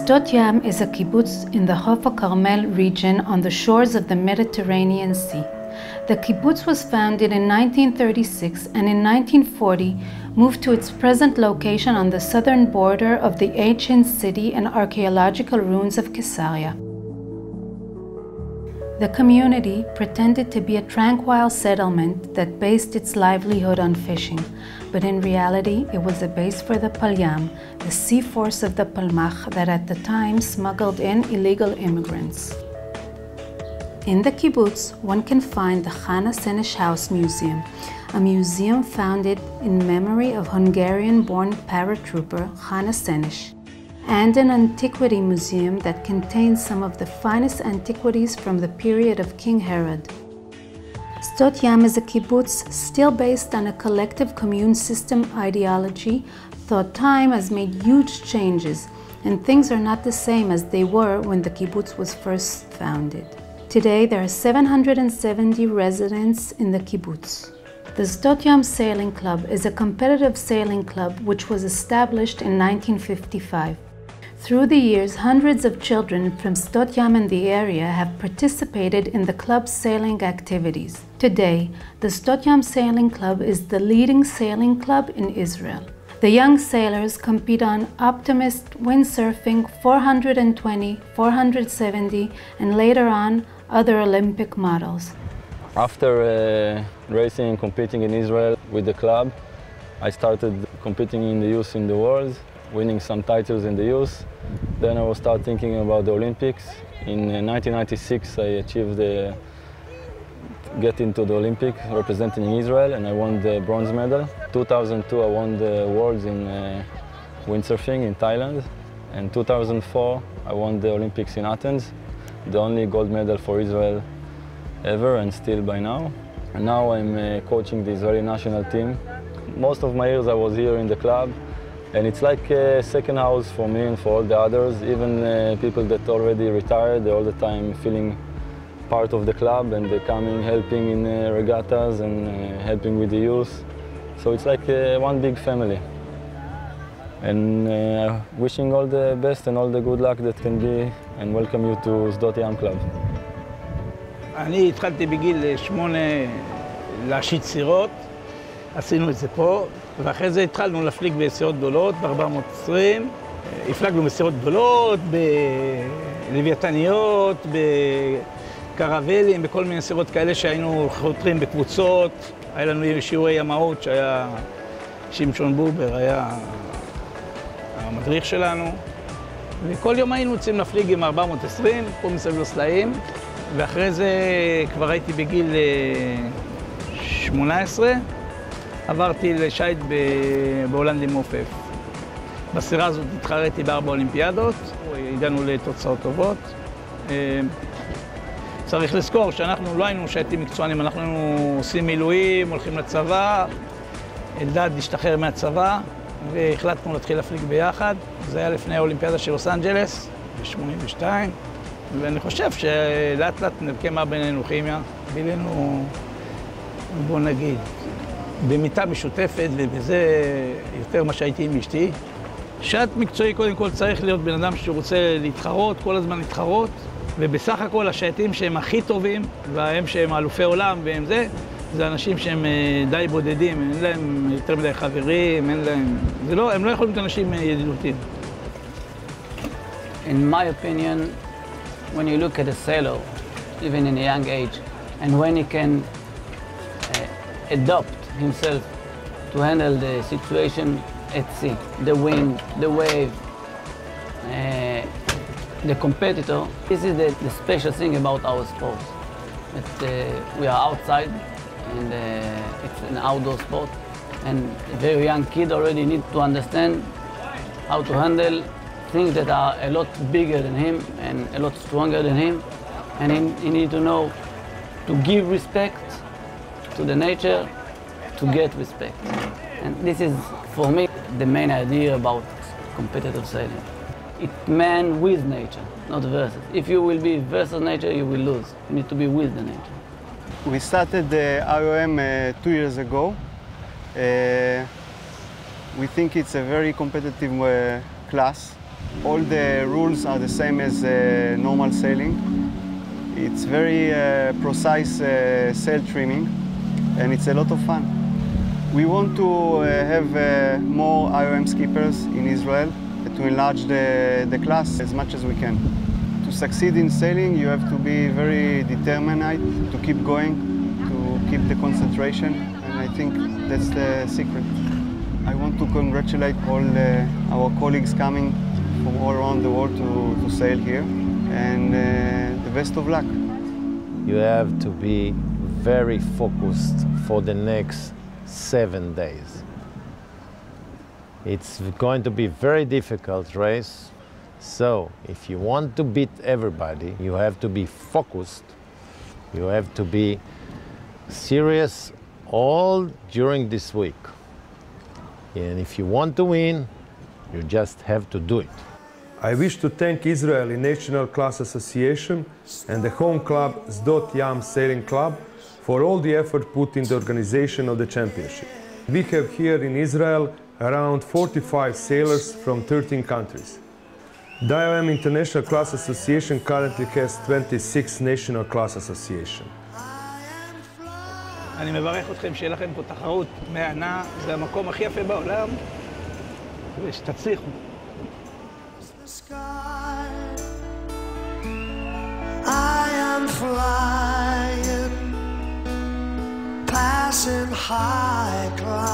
Sdot-Yam is a kibbutz in the Hof Carmel region on the shores of the Mediterranean Sea. The kibbutz was founded in 1936 and in 1940 moved to its present location on the southern border of the ancient city and archaeological ruins of Caesarea. The community pretended to be a tranquil settlement that based its livelihood on fishing, but in reality it was a base for the Palyam, the sea force of the Palmach that at the time smuggled in illegal immigrants. In the kibbutz, one can find the Chana Senesh House Museum, a museum founded in memory of Hungarian-born paratrooper Chana Senesh, and an antiquity museum that contains some of the finest antiquities from the period of King Herod. Sdot-Yam is a kibbutz still based on a collective commune system ideology, though time has made huge changes, and things are not the same as they were when the kibbutz was first founded. Today, there are 770 residents in the kibbutz. The Sdot-Yam Sailing Club is a competitive sailing club which was established in 1955. Through the years, hundreds of children from Sdot-Yam and the area have participated in the club's sailing activities. Today, the Sdot-Yam Sailing Club is the leading sailing club in Israel. The young sailors compete on optimist, windsurfing, 420, 470, and later on, other Olympic models. After racing and competing in Israel with the club, I started competing in the youth in the world, winning some titles in the youth. Then I was start thinking about the Olympics. In 1996, I achieved get into the Olympics representing Israel, and I won the bronze medal. 2002, I won the Worlds in windsurfing in Thailand. And 2004, I won the Olympics in Athens, the only gold medal for Israel ever and still by now. And now I'm coaching the Israeli national team. Most of my years I was here in the club, and it's like a second house for me and for all the others. Even people that already retired, they're all the time feeling part of the club, and they're coming, helping in regattas and helping with the youth. So it's like one big family. And wishing all the best and all the good luck that can be, and welcome you to Sdot-Yam Club. אני התחלתי בגיל 8 להשיט סירות, עשינו את זה פה, ואחרי זה התחלנו להפליג בסירות גדולות, ב-420. הפלגנו בסירות גדולות, בלוויתניות, בקרבלים, בכל מיני סירות כאלה שהיינו חותרים בקבוצות. היה לנו שיעורי ימאות שהיה שמשון בובר, היה המדריך שלנו. וכל יום היינו רוצים להפליג עם 420, פה מסביב לסלעים. ואחרי זה כבר הייתי בגיל 18, עברתי לשייט בהולנד למופף. בסירה הזאת התחרתי ב4 אולימפיאדות, הגענו לתוצאות טובות. צריך לזכור שאנחנו לא היינו שייטים מקצוענים, אנחנו היינו עושים מילואים, הולכים לצבא, אלדד השתחרר מהצבא, והחלטנו להתחיל להפליג ביחד. זה היה לפני האולימפיאדה של לוס אנג'לס, ב-82. ואני חושב שלאט לאט נקמה בינינו כימיה, בינינו, בוא נגיד, במיטה משותפת, ובזה יותר מה שהייתי עם אשתי. שייט מקצועי קודם כל צריך להיות בן אדם שרוצה להתחרות, כל הזמן להתחרות, ובסך הכל השייטים שהם הכי טובים, והם שהם אלופי עולם והם זה אנשים שהם די בודדים, אין להם יותר מדי חברים, אין להם, הם לא יכולים להיות אנשים ידידותיים. In my opinion, when you look at a sailor, even in a young age, and when he can adopt himself to handle the situation at sea, the wind, the wave, the competitor, this is the special thing about our sport. That we are outside, and it's an outdoor sport, and a very young kid already needs to understand how to handle things that are a lot bigger than him and a lot stronger than him, and he needs to know to give respect to the nature, to get respect. And this is, for me, the main idea about competitive sailing. It's man with nature, not versus. If you will be versus nature, you will lose. You need to be with the nature. We started the IOM 2 years ago. We think it's a very competitive class. All the rules are the same as normal sailing. It's very precise sail trimming, and it's a lot of fun. We want to have more IOM skippers in Israel to enlarge the class as much as we can. To succeed in sailing, you have to be very determined to keep going, to keep the concentration, and I think that's the secret. I want to congratulate all our colleagues coming from all around the world to sail here, and the best of luck. You have to be very focused for the next 7 days. It's going to be a very difficult race, so if you want to beat everybody, you have to be focused, you have to be serious all during this week. And if you want to win, you just have to do it. I wish to thank Israeli National Class Association and the home club Sdot-Yam Sailing Club for all the effort put in the organization of the championship. We have here in Israel around 45 sailors from 13 countries. The IOM International Class Association currently has 26 national class associations. אני מברך אתכם שיהיה לכם פה תחרות מהנה, זה המקום הכי יפה בעולם, ושתצליחו. I am flying, passing high clouds.